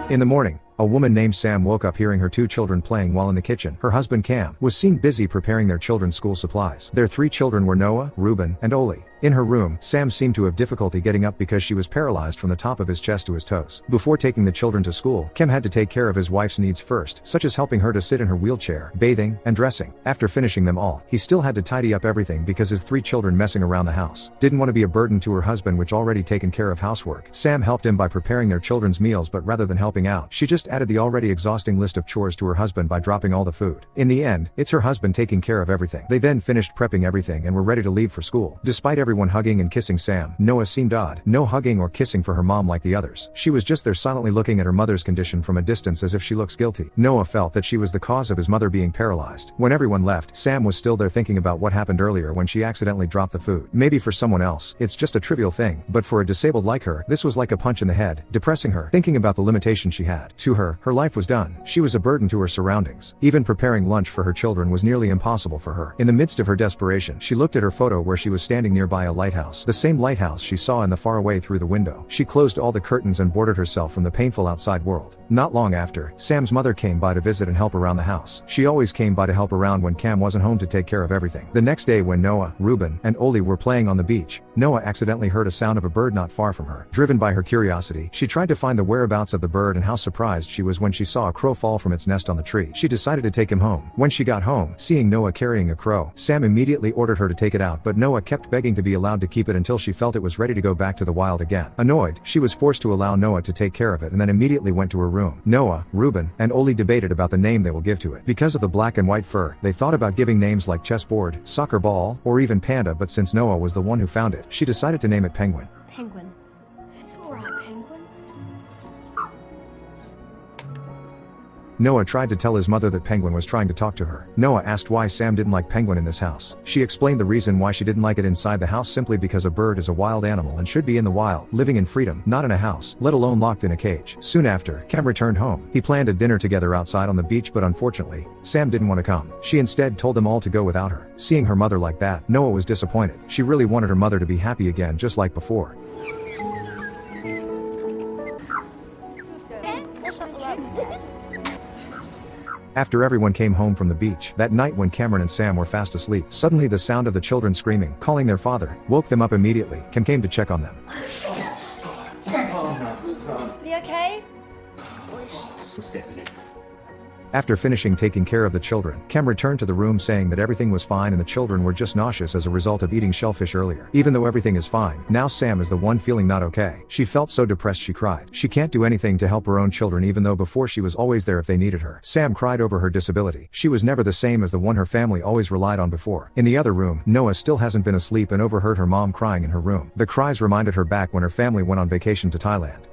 In the morning, a woman named Sam woke up hearing her two children playing while in the kitchen. Her husband Cam was seen busy preparing their children's school supplies. Their three children were Noah, Reuben, and Oli. In her room, Sam seemed to have difficulty getting up because she was paralyzed from the top of his chest to his toes. Before taking the children to school, Cam had to take care of his wife's needs first, such as helping her to sit in her wheelchair, bathing, and dressing. After finishing them all, he still had to tidy up everything because his three children messing around the house. Didn't want to be a burden to her husband, which already taken care of housework. Sam helped him by preparing their children's meals, but rather than helping out, she just added the already exhausting list of chores to her husband by dropping all the food. In the end, it's her husband taking care of everything. They then finished prepping everything and were ready to leave for school. Despite everyone hugging and kissing Sam, Noah seemed odd. No hugging or kissing for her mom like the others. She was just there silently looking at her mother's condition from a distance as if she looks guilty. Noah felt that she was the cause of his mother being paralyzed. When everyone left, Sam was still there thinking about what happened earlier when she accidentally dropped the food. Maybe for someone else, it's just a trivial thing, but for a disabled like her, this was like a punch in the head, depressing her, thinking about the limitation she had. To her life was done. She was a burden to her surroundings. Even preparing lunch for her children was nearly impossible for her. In the midst of her desperation, she looked at her photo where she was standing nearby a lighthouse. The same lighthouse she saw in the far away through the window. She closed all the curtains and boarded herself from the painful outside world. Not long after, Sam's mother came by to visit and help around the house. She always came by to help around when Cam wasn't home to take care of everything. The next day when Noah, Reuben, and Oli were playing on the beach, Noah accidentally heard a sound of a bird not far from her. Driven by her curiosity, she tried to find the whereabouts of the bird, and how surprised she was when she saw a crow fall from its nest on the tree. She decided to take him home. When she got home, seeing Noah carrying a crow, Sam immediately ordered her to take it out, but Noah kept begging to be allowed to keep it until she felt it was ready to go back to the wild again. Annoyed, she was forced to allow Noah to take care of it and then immediately went to her room. Noah, Reuben, and Oli debated about the name they will give to it. Because of the black and white fur, they thought about giving names like chessboard, soccer ball, or even panda, but since Noah was the one who found it, she decided to name it Penguin. Penguin. It's alright, Penguin. Noah tried to tell his mother that Penguin was trying to talk to her. Noah asked why Sam didn't like Penguin in this house. She explained the reason why she didn't like it inside the house, simply because a bird is a wild animal and should be in the wild, living in freedom, not in a house, let alone locked in a cage. Soon after, Cam returned home. He planned a dinner together outside on the beach, but unfortunately, Sam didn't want to come. She instead told them all to go without her. Seeing her mother like that, Noah was disappointed. She really wanted her mother to be happy again, just like before. After everyone came home from the beach, that night when Cameron and Sam were fast asleep, suddenly the sound of the children screaming, calling their father, woke them up immediately. Cam came to check on them. Is he okay? After finishing taking care of the children, Cam returned to the room saying that everything was fine and the children were just nauseous as a result of eating shellfish earlier. Even though everything is fine, now Sam is the one feeling not okay. She felt so depressed she cried. She can't do anything to help her own children, even though before she was always there if they needed her. Sam cried over her disability. She was never the same as the one her family always relied on before. In the other room, Noah still hasn't been asleep and overheard her mom crying in her room. The cries reminded her back when her family went on vacation to Thailand.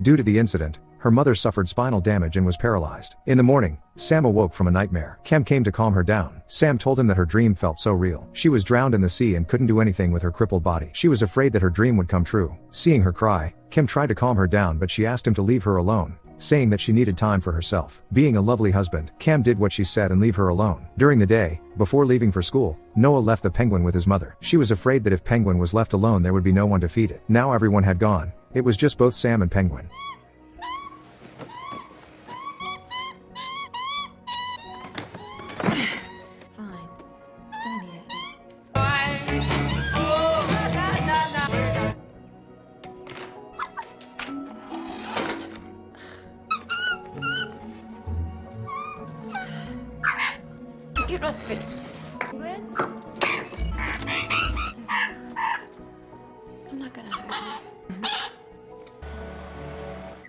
Due to the incident, her mother suffered spinal damage and was paralyzed. In the morning, Sam awoke from a nightmare. Cam came to calm her down. Sam told him that her dream felt so real. She was drowned in the sea and couldn't do anything with her crippled body. She was afraid that her dream would come true. Seeing her cry, Cam tried to calm her down, but she asked him to leave her alone, saying that she needed time for herself. Being a lovely husband, Cam did what she said and leave her alone. During the day, before leaving for school, Noah left the penguin with his mother. She was afraid that if Penguin was left alone there would be no one to feed it. Now everyone had gone. It was just both Sam and Penguin. Fine. Don't eat it. Get off it. Good? I'm not gonna hurt you.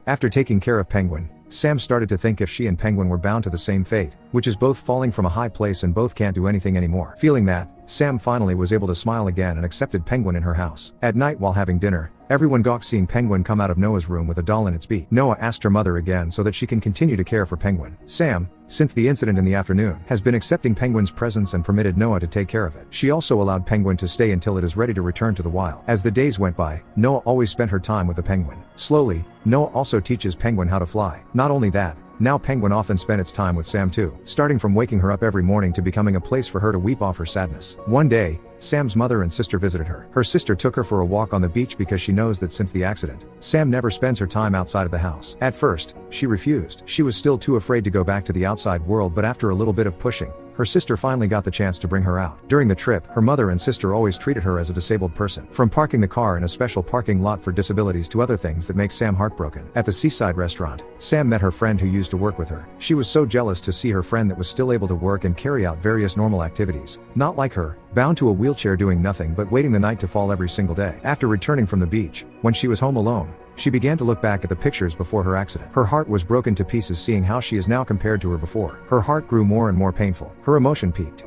After taking care of Penguin, Sam started to think if she and Penguin were bound to the same fate, which is both falling from a high place and both can't do anything anymore. Feeling that, Sam finally was able to smile again and accepted Penguin in her house. At night while having dinner, everyone gawked seeing Penguin come out of Noah's room with a doll in its beak. Noah asked her mother again so that she can continue to care for Penguin. Sam, since the incident in the afternoon, has been accepting Penguin's presence and permitted Noah to take care of it. She also allowed Penguin to stay until it is ready to return to the wild. As the days went by, Noah always spent her time with the penguin. Slowly, Noah also teaches Penguin how to fly. Not only that, now Penguin often spent its time with Sam too, starting from waking her up every morning to becoming a place for her to weep off her sadness. One day, Sam's mother and sister visited her. Her sister took her for a walk on the beach because she knows that since the accident, Sam never spends her time outside of the house. At first, she refused. She was still too afraid to go back to the outside world, but after a little bit of pushing, her sister finally got the chance to bring her out. During the trip, her mother and sister always treated her as a disabled person. From parking the car in a special parking lot for disabilities to other things that make Sam heartbroken. At the seaside restaurant, Sam met her friend who used to work with her. She was so jealous to see her friend that was still able to work and carry out various normal activities, not like her, bound to a wheelchair doing nothing but waiting the night to fall every single day. After returning from the beach, when she was home alone, she began to look back at the pictures before her accident. Her heart was broken to pieces seeing how she is now compared to her before. Her heart grew more and more painful. Her emotion peaked.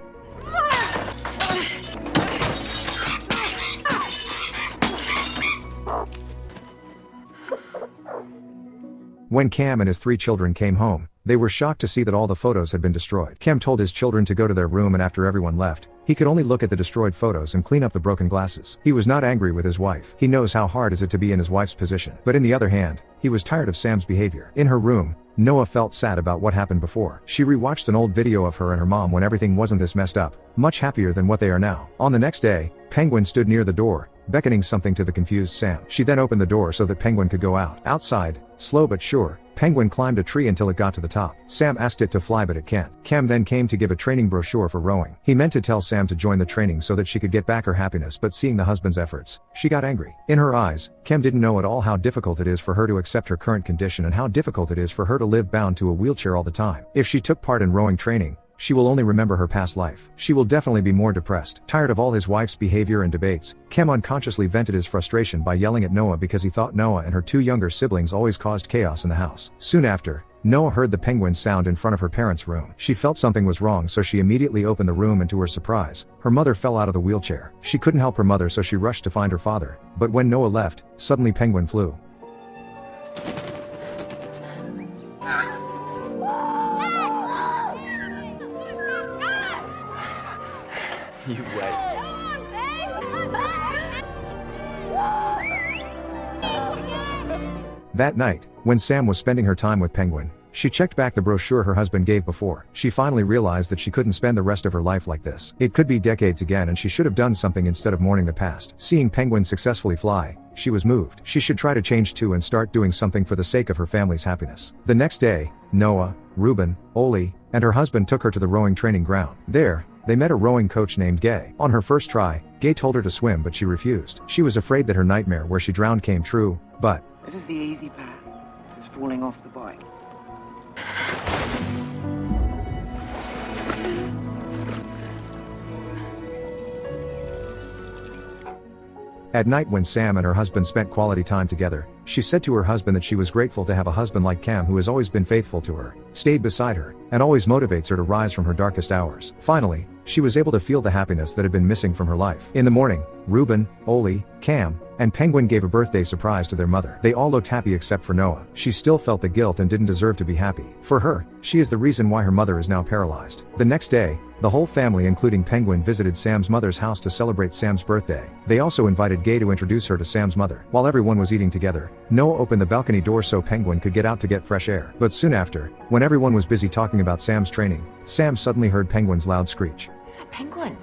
When Cam and his 3 children came home, they were shocked to see that all the photos had been destroyed. Cam told his children to go to their room, and after everyone left, he could only look at the destroyed photos and clean up the broken glasses. He was not angry with his wife. He knows how hard it is to be in his wife's position. But in the other hand, he was tired of Sam's behavior. In her room, Noah felt sad about what happened before. She rewatched an old video of her and her mom when everything wasn't this messed up, much happier than what they are now. On the next day, Penguin stood near the door, beckoning something to the confused Sam. She then opened the door so that Penguin could go out. Outside, slow but sure, Penguin climbed a tree until it got to the top. Sam asked it to fly, but it can't. Cam then came to give a training brochure for rowing. He meant to tell Sam to join the training so that she could get back her happiness, but seeing the husband's efforts, she got angry. In her eyes, Cam didn't know at all how difficult it is for her to accept her current condition and how difficult it is for her to live bound to a wheelchair all the time. If she took part in rowing training, she will only remember her past life. She will definitely be more depressed. Tired of all his wife's behavior and debates, Cam unconsciously vented his frustration by yelling at Noah because he thought Noah and her 2 younger siblings always caused chaos in the house. Soon after, Noah heard the penguin's sound in front of her parents' room. She felt something was wrong, so she immediately opened the room, and to her surprise, her mother fell out of the wheelchair. She couldn't help her mother, so she rushed to find her father. But when Noah left, suddenly Penguin flew. You wet. That night, when Sam was spending her time with Penguin, she checked back the brochure her husband gave before. She finally realized that she couldn't spend the rest of her life like this. It could be decades again, and she should have done something instead of mourning the past. Seeing Penguin successfully fly, she was moved. She should try to change too and start doing something for the sake of her family's happiness. The next day, Noah, Ruben, Oli, and her husband took her to the rowing training ground. There, they met a rowing coach named Gay. On her first try, Gay told her to swim, but she refused. She was afraid that her nightmare where she drowned came true, but this is the easy part. This is falling off the bike. at night when Sam and her husband spent quality time together, she said to her husband that she was grateful to have a husband like Cam who has always been faithful to her, stayed beside her, and always motivates her to rise from her darkest hours. Finally, she was able to feel the happiness that had been missing from her life. In the morning, Ruben, Oli, Cam, and Penguin gave a birthday surprise to their mother. They all looked happy except for Noah. She still felt the guilt and didn't deserve to be happy. For her, she is the reason why her mother is now paralyzed. The next day, the whole family including Penguin visited Sam's mother's house to celebrate Sam's birthday. They also invited Gay to introduce her to Sam's mother. While everyone was eating together, Noah opened the balcony door so Penguin could get out to get fresh air. But soon after, when everyone was busy talking about Sam's training, Sam suddenly heard Penguin's loud screech. Is that Penguin?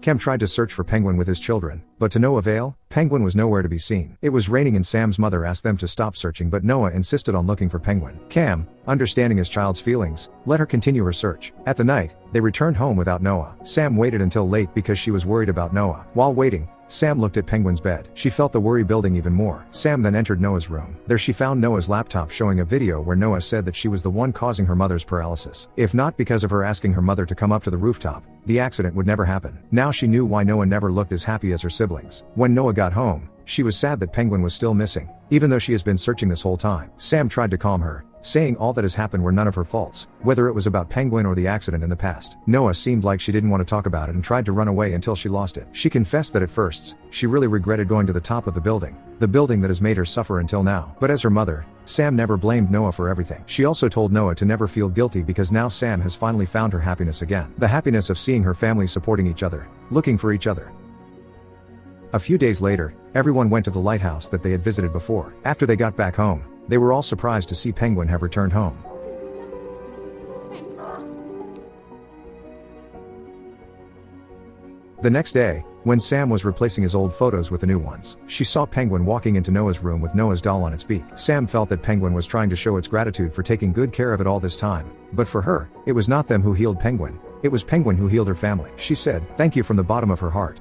Cam tried to search for Penguin with his children, but to no avail. Penguin was nowhere to be seen. It was raining and Sam's mother asked them to stop searching, but Noah insisted on looking for Penguin. Cam, understanding his child's feelings, let her continue her search. At the night, they returned home without Noah. Sam waited until late because she was worried about Noah. While waiting, Sam looked at Penguin's bed. She felt the worry building even more. Sam then entered Noah's room. There she found Noah's laptop showing a video where Noah said that she was the one causing her mother's paralysis. If not because of her asking her mother to come up to the rooftop, the accident would never happen. Now she knew why Noah never looked as happy as her siblings. When Noah got home, she was sad that Penguin was still missing, even though she has been searching this whole time. Sam tried to calm her, saying all that has happened were none of her faults, whether it was about Penguin or the accident in the past. Noah seemed like she didn't want to talk about it and tried to run away until she lost it. She confessed that at first, she really regretted going to the top of the building that has made her suffer until now. But as her mother, Sam never blamed Noah for everything. She also told Noah to never feel guilty because now Sam has finally found her happiness again. The happiness of seeing her family supporting each other, looking for each other. A few days later, everyone went to the lighthouse that they had visited before. After they got back home, they were all surprised to see Penguin have returned home. The next day, when Sam was replacing his old photos with the new ones, she saw Penguin walking into Noah's room with Noah's doll on its beak. Sam felt that Penguin was trying to show its gratitude for taking good care of it all this time, but for her, it was not them who healed Penguin, it was Penguin who healed her family. She said, "Thank you," from the bottom of her heart.